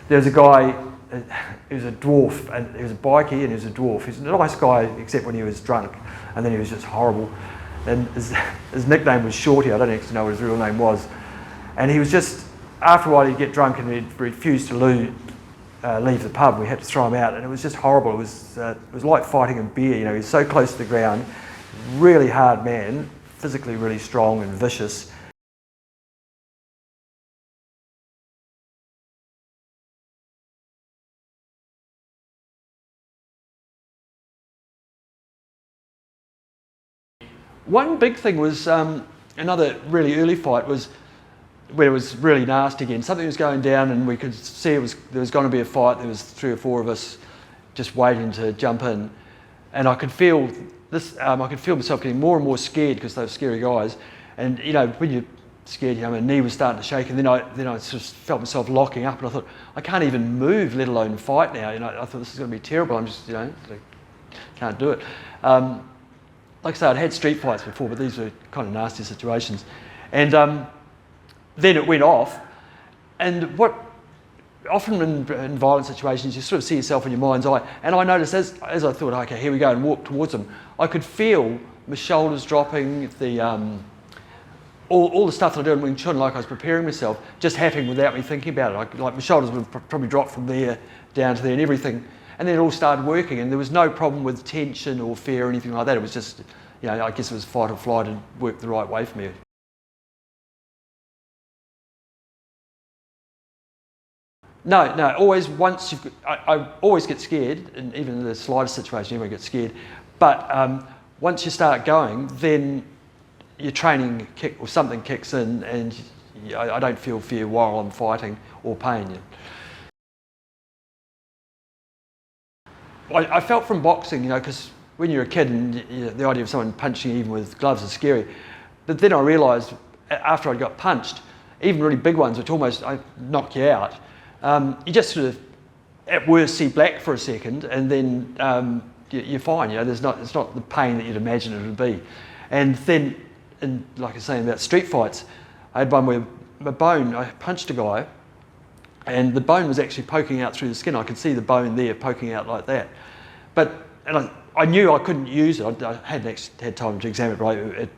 there was a guy, he was a dwarf, and he was a bikie and he was a dwarf. He was a nice guy except when he was drunk, and then he was just horrible. And his nickname was Shorty. I don't actually know what his real name was. And he was just, after a while he'd get drunk and he'd refuse to leave the pub. We had to throw him out, and it was just horrible. It was like fighting a bear. You know, he was so close to the ground, really hard man, physically really strong and vicious. One big thing was another really early fight was where it was really nasty again. Something was going down and we could see there was going to be a fight. There was 3 or 4 of us just waiting to jump in, and I could feel this. I could feel myself getting more and more scared because they were scary guys. And you know, when you're scared, you know, my knee was starting to shake, and then I sort of felt myself locking up, and I thought, I can't even move, let alone fight now. You know, I thought this is going to be terrible. I'm just, you know, can't do it. Like I say, I'd had street fights before, but these were kind of nasty situations. And then it went off. And what often in violent situations, you sort of see yourself in your mind's eye. And I noticed as I thought, okay, here we go, and walked towards them, I could feel my shoulders dropping, all the stuff that I do in Wing Chun, like I was preparing myself, just happening without me thinking about it. Like my shoulders would probably drop from there down to there and everything. And then it all started working, and there was no problem with tension or fear or anything like that. It was just, you know, I guess it was fight or flight and worked the right way for me. No, always once you've got, I always get scared, and even in the slightest situation, everyone gets scared. But once you start going, then your training kick or something kicks in, and I don't feel fear while I'm fighting or pain. I felt from boxing, you know, because when you're a kid and the idea of someone punching you even with gloves is scary. But then I realised after I got punched, even really big ones, which almost knock you out, you just sort of at worst see black for a second, and then you're fine. You know, it's not the pain that you'd imagine it would be. And then, like I was saying about street fights, I had one where I punched a guy, and the bone was actually poking out through the skin. I could see the bone there poking out like that. And I knew I couldn't use it. I hadn't had time to examine it,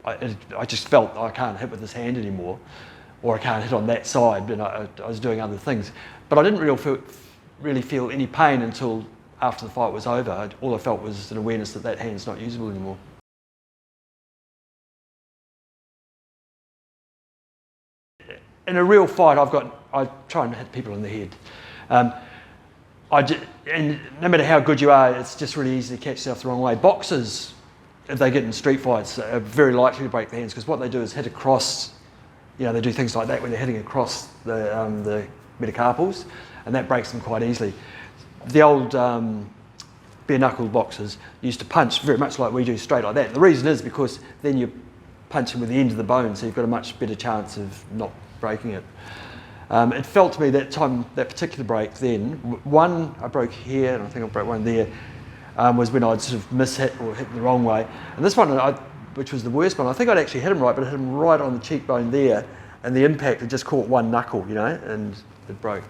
but I just felt I can't hit with this hand anymore, or I can't hit on that side, and I was doing other things. But I didn't really feel any pain until after the fight was over. All I felt was an awareness that hand's not usable anymore. In a real fight, I try and hit people in the head. And no matter how good you are, it's just really easy to catch yourself the wrong way. Boxers, if they get in street fights, are very likely to break their hands, because what they do is hit across, you know, they do things like that when they're hitting across the metacarpals, and that breaks them quite easily. The old bare knuckle boxers used to punch very much like we do, straight like that. And the reason is because then you're punching with the end of the bone, so you've got a much better chance of not breaking it. It felt to me that particular break then, one I broke here, and I think I broke one there, was when I'd sort of mishit or hit the wrong way. And this one, which was the worst one, I think I'd actually hit him right, but I hit him right on the cheekbone there, and the impact had just caught one knuckle, you know, and it broke.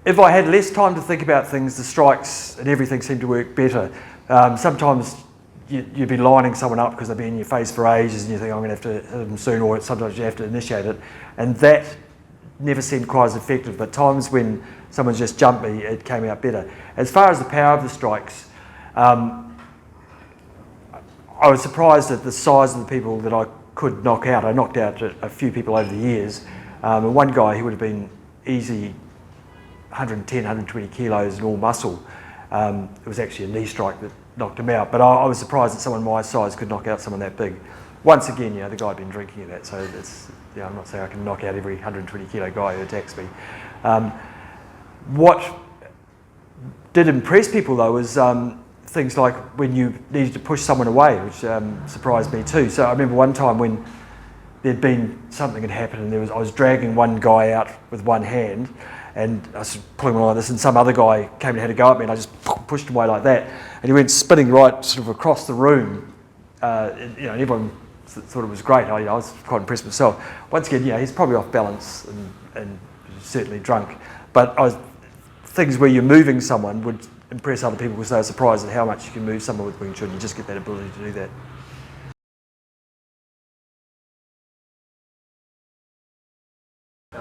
If I had less time to think about things, the strikes and everything seemed to work better. Sometimes you'd be lining someone up because they've been in your face for ages, and you think, I'm going to have to hit them soon, or sometimes you have to initiate it. And that never seemed quite as effective, but times when someone just jumped me, it came out better. As far as the power of the strikes, I was surprised at the size of the people that I could knock out. I knocked out a few people over the years. And one guy, he would have been easy 110, 120 kilos and all muscle. It was actually a knee strike that knocked him out, but I was surprised that someone my size could knock out someone that big. Once again, you know, the guy had been drinking at that, so it's, you know, I'm not saying I can knock out every 120 kilo guy who attacks me. What did impress people though was things like when you needed to push someone away, which surprised me too. So I remember one time when there'd been something had happened, and I was dragging one guy out with one hand, and I was pulling him like this, and some other guy came and had a go at me, and I just pushed him away like that, and he went spinning right sort of across the room, you know, and everyone thought it was great. I was quite impressed myself. Once again, he's probably off balance and certainly drunk. But things where you're moving someone would impress other people because they're surprised at how much you can move someone with Wing Chun. You just get that ability to do that.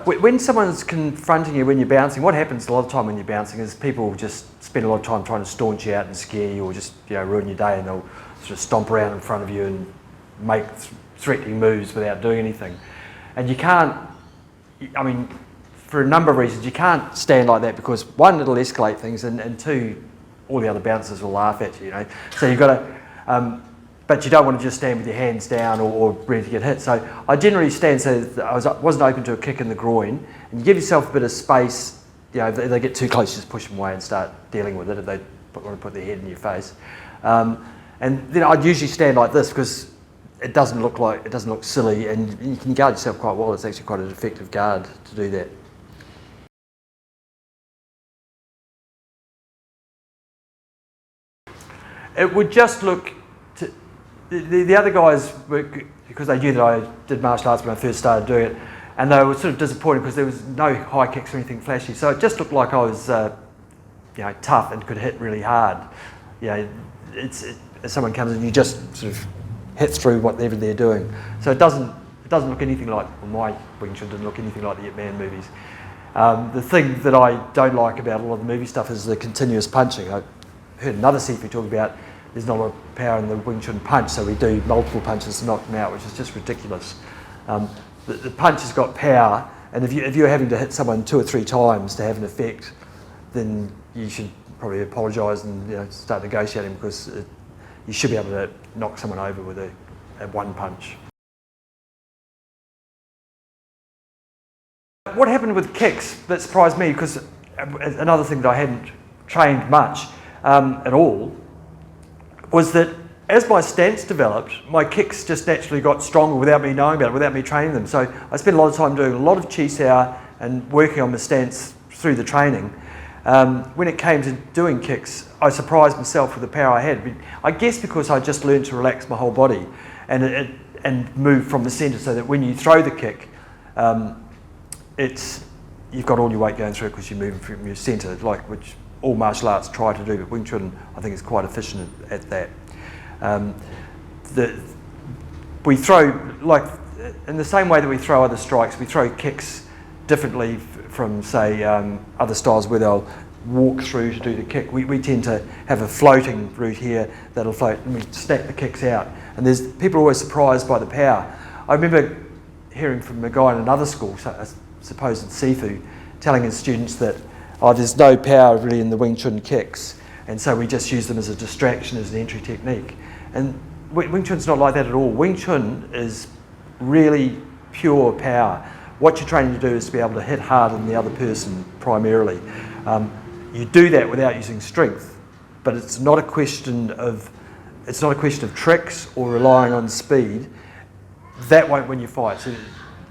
When someone's confronting you when you're bouncing, what happens a lot of time when you're bouncing is people just spend a lot of time trying to staunch you out and scare you or just ruin your day, and they'll sort of stomp around in front of you and make threatening moves without doing anything. And you can't, for a number of reasons, you can't stand like that because one, it'll escalate things, and two, all the other bouncers will laugh at you, So you've got to, but you don't want to just stand with your hands down or ready to get hit. So I generally stand so that I wasn't open to a kick in the groin, and you give yourself a bit of space. If they get too close, just push them away and start dealing with it if they want to put their head in your face. And then I'd usually stand like this because it doesn't look silly, and you can guard yourself quite well. It's actually quite an effective guard to do that. It would just look. The other guys, because they knew that I did martial arts when I first started doing it, and they were sort of disappointed because there was no high kicks or anything flashy. So it just looked like I was, tough and could hit really hard. If someone comes in, you just sort of hit through whatever they're doing. So it doesn't look anything like, my Wing Chun didn't look anything like the Ip Man movies. The thing that I don't like about a lot of the movie stuff is the continuous punching. I heard another Sifu talk about there's not a lot of power in the Wing Chun punch, so we do multiple punches to knock them out, which is just ridiculous. The punch has got power, and if you're having to hit someone 2 or 3 times to have an effect, then you should probably apologise and start negotiating, because you should be able to knock someone over with a one punch. What happened with kicks that surprised me, because another thing that I hadn't trained much at all, was that as my stance developed, my kicks just naturally got stronger without me knowing about it, without me training them. So I spent a lot of time doing a lot of chi sao and working on my stance through the training. When it came to doing kicks, I surprised myself with the power I had. I guess because I just learned to relax my whole body and move from the centre, so that when you throw the kick, you've got all your weight going through because you're moving from your centre, which all martial arts try to do, but Wing Chun, I think, is quite efficient at that. We throw, in the same way that we throw other strikes, we throw kicks differently from, say, other styles where they'll walk through to do the kick. We tend to have a floating route here that'll float, and we stack the kicks out. And people are always surprised by the power. I remember hearing from a guy in another school, a supposed Sifu, telling his students that there's no power really in the Wing Chun kicks, and so we just use them as a distraction, as an entry technique. And Wing Chun's not like that at all. Wing Chun is really pure power. What you're training to do is to be able to hit hard on the other person primarily. You do that without using strength, but it's not a question of tricks or relying on speed. That won't win your fight. So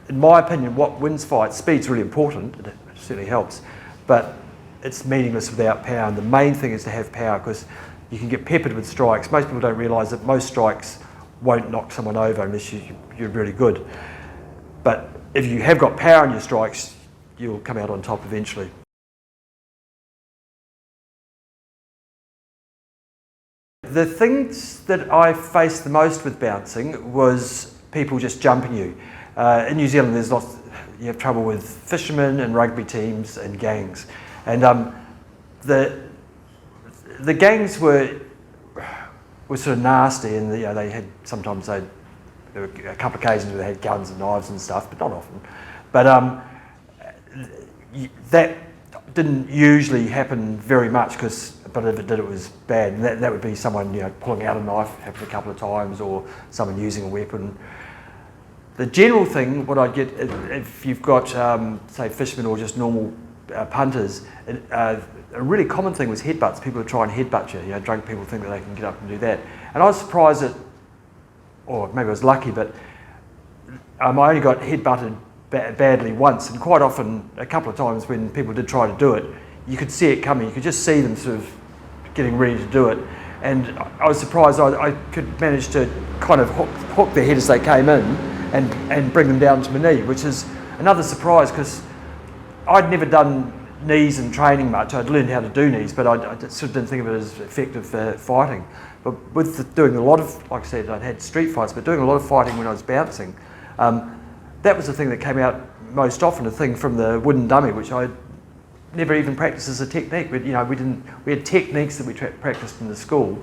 in my opinion, what wins fights, speed's really important, it certainly helps, but it's meaningless without power. And the main thing is to have power, because you can get peppered with strikes. Most people don't realise that most strikes won't knock someone over unless you're really good. But if you have got power in your strikes, you'll come out on top eventually. The things that I faced the most with bouncing was people just jumping you. In New Zealand, you have trouble with fishermen and rugby teams and gangs. And the gangs were sort of nasty, and they had there were a couple of occasions where they had guns and knives and stuff, but not often. But that didn't usually happen very much, but if it did, it was bad. And that would be someone pulling out a knife, happened a couple of times, or someone using a weapon. The general thing, what I'd get, if you've got, say, fishermen or just normal punters, a really common thing was headbutts. People would try and headbutt you. Drunk people think that they can get up and do that. And I was surprised or maybe I was lucky, but I only got headbutted badly once, and quite often, a couple of times when people did try to do it, you could see it coming. You could just see them sort of getting ready to do it, And I was surprised I could manage to kind of hook their head as they came in and bring them down to my knee, which is another surprise because I'd never done knees in training much. I'd learned how to do knees, but I sort of didn't think of it as effective for fighting. But with doing a lot of, like I said, I'd had street fights, but doing a lot of fighting when I was bouncing, that was the thing that came out most often, a thing from the wooden dummy, which I never even practiced as a technique. But, we had techniques that we practiced in the school,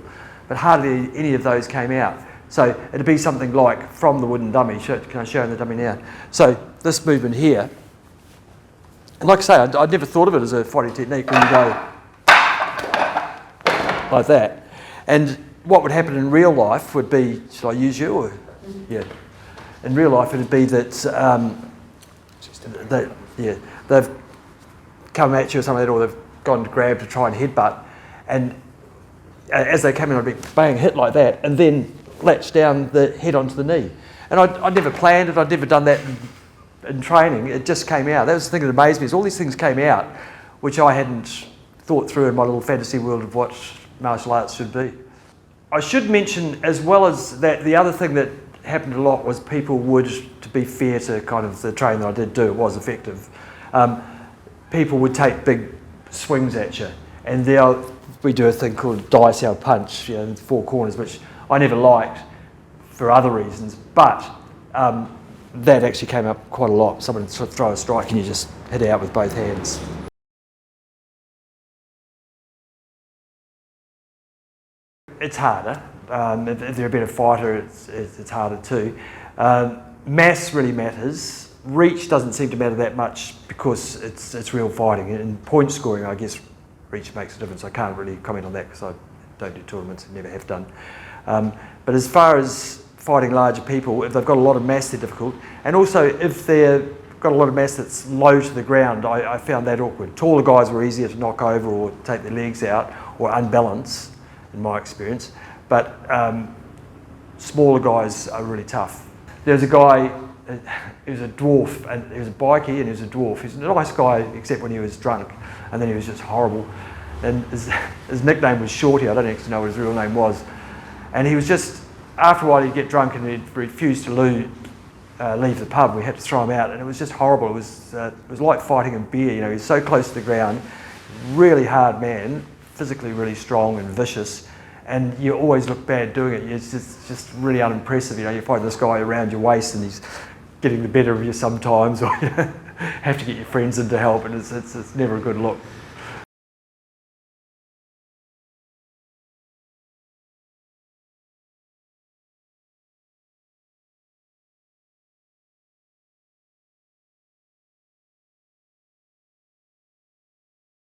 but hardly any of those came out. So it'd be something like from the wooden dummy. Can I show the dummy now? So this movement here, and like I say, I'd never thought of it as a fighting technique when you go like that. And what would happen in real life would be, shall I use you? Or? Yeah. In real life, it'd be that they've come at you or something like that, or they've gone to grab to try and headbutt, and as they come in, I'd be bang, hit like that, and then latch down the head onto the knee. And I'd never planned it, I'd never done that in training, it just came out. That was the thing that amazed me, is all these things came out which I hadn't thought through in my little fantasy world of what martial arts should be. I should mention, as well as that, the other thing that happened a lot was people would, to be fair to kind of the training that I did do, it was effective, people would take big swings at you, and we do a thing called dice out punch, in 4 corners, which I never liked for other reasons, but that actually came up quite a lot. Someone would sort of throw a strike and you just hit out with both hands. It's harder. If you're a better fighter, it's harder too. Mass really matters. Reach doesn't seem to matter that much because it's real fighting. And point scoring, I guess, reach makes a difference. I can't really comment on that because I don't do tournaments and never have done. But as far as fighting larger people, if they've got a lot of mass, they're difficult. And also, if they've got a lot of mass that's low to the ground, I found that awkward. Taller guys were easier to knock over or take their legs out or unbalance, in my experience. But smaller guys are really tough. There was a guy, he was a dwarf, and he was a bikie and he was a dwarf. He was a nice guy except when he was drunk, and then he was just horrible. And his nickname was Shorty. I don't actually know what his real name was. And he was just, after a while he'd get drunk and he'd refuse to leave the pub. We had to throw him out, and it was just horrible. It was like fighting a bear. He's so close to the ground, really hard man, physically really strong and vicious, and you always look bad doing it. It's just really unimpressive. You find this guy around your waist and he's getting the better of you sometimes, or you have to get your friends in to help, and it's never a good look.